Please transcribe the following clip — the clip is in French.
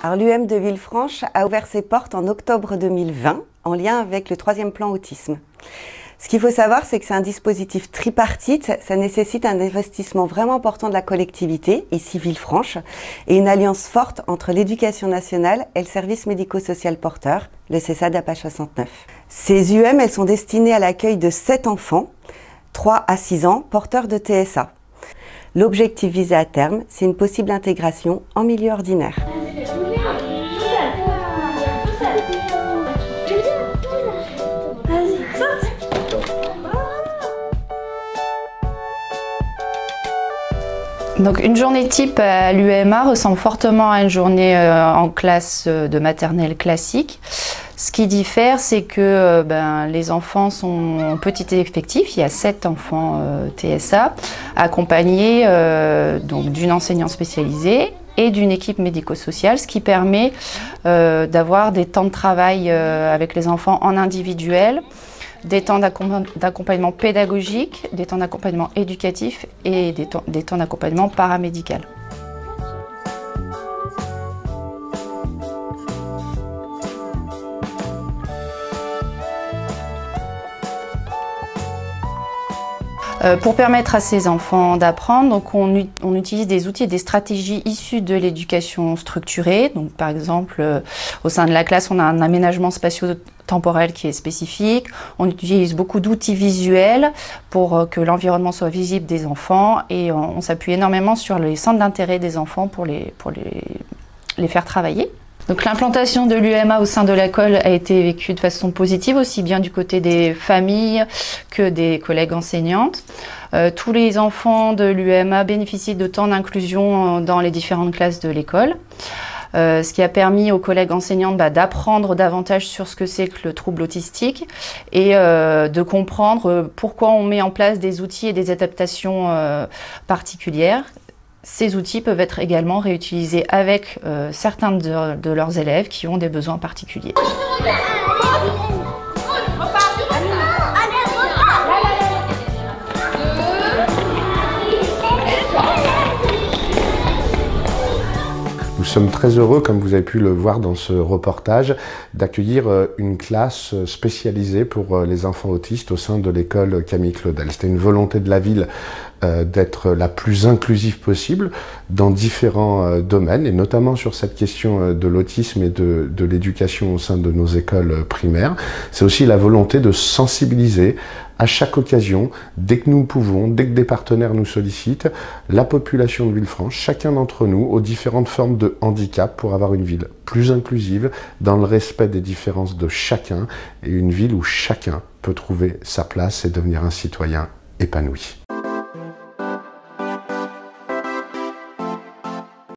Alors l'UM de Villefranche a ouvert ses portes en octobre 2020 en lien avec le 3e plan autisme. Ce qu'il faut savoir, c'est que c'est un dispositif tripartite, ça nécessite un investissement vraiment important de la collectivité, ici Villefranche, et une alliance forte entre l'éducation nationale et le service médico-social porteur, le CESAD APA 69. Ces UM, elles sont destinées à l'accueil de 7 enfants, 3 à 6 ans, porteurs de TSA. L'objectif visé à terme, c'est une possible intégration en milieu ordinaire. Donc une journée type à l'UMA ressemble fortement à une journée en classe de maternelle classique. Ce qui diffère, c'est que les enfants sont en petit effectif, il y a 7 enfants TSA, accompagnés d'une enseignante spécialisée et d'une équipe médico-sociale, ce qui permet d'avoir des temps de travail avec les enfants en individuel, des temps d'accompagnement pédagogique, des temps d'accompagnement éducatif et des temps d'accompagnement paramédical. Pour permettre à ces enfants d'apprendre, donc on utilise des outils et des stratégies issues de l'éducation structurée. Donc, par exemple, au sein de la classe, on a un aménagement spatio-temporel qui est spécifique. On utilise beaucoup d'outils visuels pour que l'environnement soit visible des enfants et on s'appuie énormément sur les centres d'intérêt des enfants pour les faire travailler. Donc l'implantation de l'UMA au sein de l'école a été vécue de façon positive, aussi bien du côté des familles que des collègues enseignantes. Tous les enfants de l'UMA bénéficient de temps d'inclusion dans les différentes classes de l'école. Ce qui a permis aux collègues enseignantes d'apprendre davantage sur ce que c'est que le trouble autistique et de comprendre pourquoi on met en place des outils et des adaptations particulières. Ces outils peuvent être également réutilisés avec certains de leurs élèves qui ont des besoins particuliers. Nous sommes très heureux, comme vous avez pu le voir dans ce reportage, d'accueillir une classe spécialisée pour les enfants autistes au sein de l'école Camille Claudel. C'était une volonté de la ville d'être la plus inclusive possible dans différents domaines, et notamment sur cette question de l'autisme et de l'éducation au sein de nos écoles primaires. C'est aussi la volonté de sensibiliser à chaque occasion, dès que nous le pouvons, dès que des partenaires nous sollicitent, la population de Villefranche, chacun d'entre nous, aux différentes formes de handicap pour avoir une ville plus inclusive, dans le respect des différences de chacun, et une ville où chacun peut trouver sa place et devenir un citoyen épanoui.